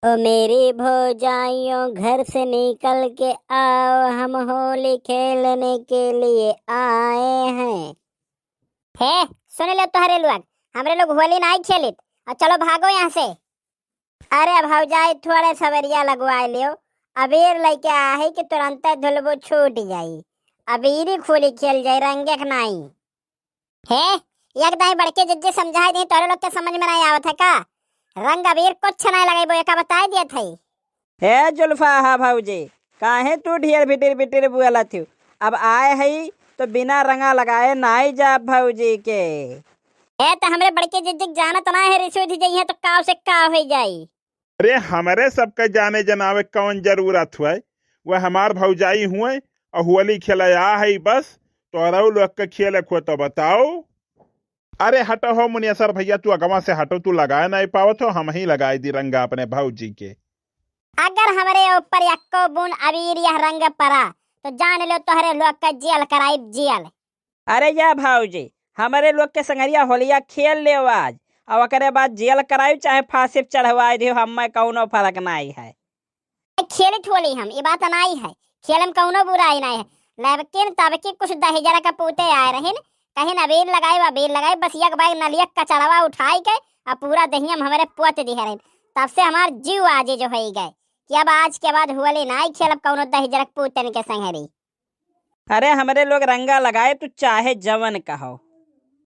ओ मेरी भौजाइयों घर से निकल के आओ, हम होली खेलने के लिए आए हैं। हे सुन लो तोहरे लोग, हमरे लोग होली नहीं खेलित और चलो भागो यहाँ से। अरे भौजाई थोड़े सवरिया लगवाए लियो, अबीर लेके आ है कि तुरंत धुलबो छूट जाई। अबीर खोली खेल जाई, रंगे नहीं। हे एक दाई बड़के जिज्जे समझाई दी, तोरे लोग के समझ में नहीं आवत है का? रंग अबीर कुछ नहीं लगाई, वो एका बताई दिया था। हे जुल्फा हा भाऊजी, काहे तू ढेर बिटिर बिटिर बुआला थी? अब आए हई तो बिना रंगा लगाए नाई जा भाऊजी के। ए तो हमरे बड़के जिज्जिक जाना तना है, रिश्वत ही जाई है तो काव से काव हो जाई। अरे हमारे सबके जाने जनावे कौन जरूरत हुए? वह हमार भौजाई हुए और होली खेलया है बस। तोरा लोग के खेल खो तो बताओ। अरे हटो हो मुनियसर भैया, तू अगवा से हटो, तू लगाए नहीं पावत हो, हम ही लगाए दी रंगा अपने भौजी के। अगर हमारे ऊपर यक्को बूंद अबीर या रंग पड़ा तो जान लो तोहरे लोग का जेल कराई, जेल। अरे या भाऊजी, हमारे लोग के संगरिया होलिया खेल ले आज, और ओकरे बाद जेल कराई चाहे फांसी चढ़वाई दियो, हमें कौनो फर्क नहीं है। खेलित होली हम, ये बात नहीं है, खेल में कौनो बुराई नहीं है। लेकिन तब की कुछ दहेजरा का पूते आए रहे, कहीं अबीर लगाई बस एक बार नलियक का चढ़ावा उठाई के और पूरा दहियम हमारे पोत दी है। तब से हमार जीव आजे जो हो गए कि अब आज के बाद होली नहीं खेलब कौनो दहेजरक पूतन के संगरी। अरे हमारे लोग रंगा लगाए तू चाहे जवन कहो।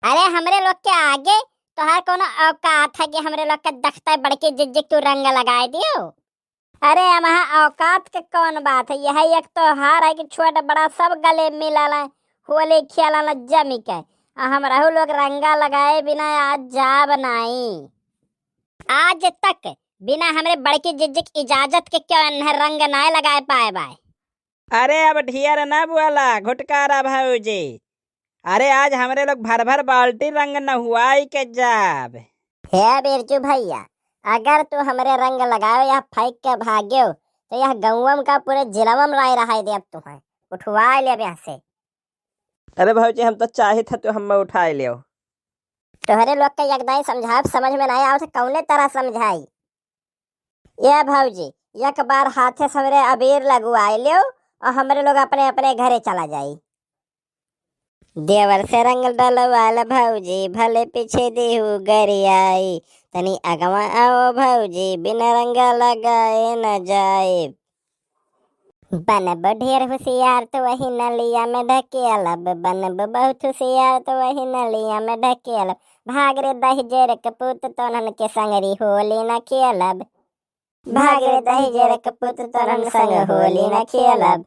अरे हमरे लोग के आगे तो हर कोनो औकात है कि हमरे लोग के दख्ता बड़के जिज्जिक तू रंग लगाए दियो। अरे हमारा औकात के कौन बात है, यह एक तो हार है कि छोटा बड़ा सब गले मिला होली खेला जमी के, हम रहू लोग रंगा लगाए बिना आज जाब नहीं। आज तक बिना हमरे बड़की जिज्जिक इजाजत के क्यों रंग नहीं लगाए पाए बाय। अरे अब ढेर ना बुआला घुटकारा भाऊजी। अरे आज हमारे लोग भर भर बाल्टी रंग न हुआई के जाब। हे बिरजू भैया, अगर तू हमरे रंग लगाओ या फेंक के भाग्यो तो यह गौवम का पूरे जिलावम राय रहा दे। अब तुम्हें उठवा ले अब यहाँ से। अरे भाऊजी हम तो चाहे था तो हम उठाए लियो। तोहरे लोग के यकदाई समझाब समझ में नहीं आवत, कौने तरह समझाई। ये भौजी एक बार हाथे समरे अबीर लगवाए लियो और हमरे लोग अपने अपने घरे चला जाई। देवर से रंग डलवाल भौजी, भले पीछे देहू गरी आई, तनी अगवा आओ भौजी, बिना रंग लगाए न जाए। बनब ढेर होशियार तो वही नलिया में ढकेलब, बनब बहुत होशियार तो वही नलिया में ढकेलब, भाग रे दहेजर कपूत तोहन के संगरी होली न खेलब, भाग रे दहेजर कपूत तोहन संग होली न खेलब।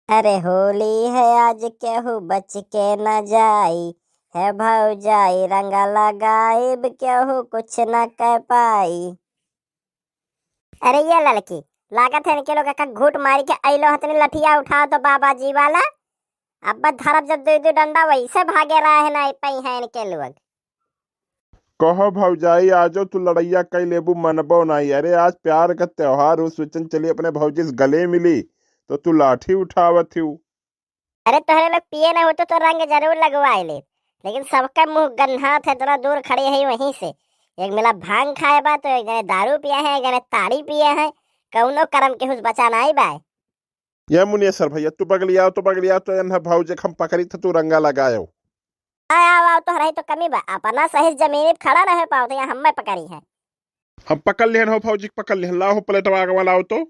अरे होली है आज केहू बच के न जाई, है भौजाई रंगा लगाइब केहू कुछ न कह पाई। अरे ये लड़की लागत है इनके लोग का घूट मारी के अइलो हतनी लठिया उठाओ तो बाबा जी वाला। अब धरब जब दो दो डंडा वैसे भागे रहा है ना पई है इनके लोग। कहो भौजाई आजो तू लड़ैया कई लेबू मनबो नहीं। अरे आज प्यार का त्योहार हो, सोचन चली अपने भौजी से गले मिली तो तू लाठी उठावत हूँ। अरे तोहरे लोग पिए न होते तो रंग जरूर लगवाए ले, लेकिन सबका मुंह गन्हा थे, इतना दूर खड़े है वहीं से। एक मिला भांग खाए बा तो एक जने दारू पिया है, एक जने ताड़ी पिया है, कौनो करम के हुस बचा नहीं बाय। या मुनियसर भैया तू बगलिया तो एन भौजी हम पकड़ी था तू रंगा लगायो। आओ तो रही तो कमी बा, अपना सही जमीन पे खड़ा रह पाओ तो यहाँ हम पकड़ी है। हम पकड़ लेन हो भौजी, पकड़ लेन, लाओ प्लेटवा आगवा लाओ तो।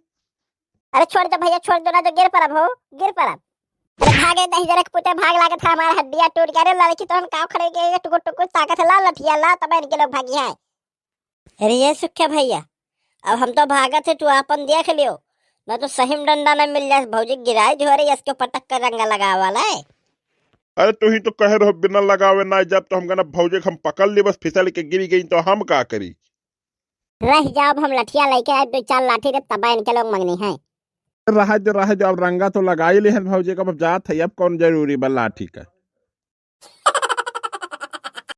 अरे छोड़ दो भैया, छोड़ दो ना तो गिर पड़ब हो, गिर पड़ब। अरे भागे दही जरक पुते भाग लागत है, हमारा हड्डियां टूट गया। अरे लड़की तो हम काव खड़े के टुकुर टुकुर ताकत ला लठिया ला तब इनके लोग भागी है। अरे ये सुखे भैया, अब हम तो भागत है, तू अपन देख लियो ना तो सही में डंडा न मिल जाए। भौजी गिराई जो रही इसके पटक कर रंगा लगा वाला है। अरे तू ही तो कह रहे हो बिना लगावे ना जब, तो हम कहना भौजी हम पकड़ ली, बस फिसल के गिरी गई तो हम का करी। रह जाओ, हम लठिया लेके आए, दो चार लाठी के तब इनके लोग मंगनी है। रहा जो अब रंगा तो लगा ही ले भौजी का, अब जात है अब कौन जरूरी बा लाठी का।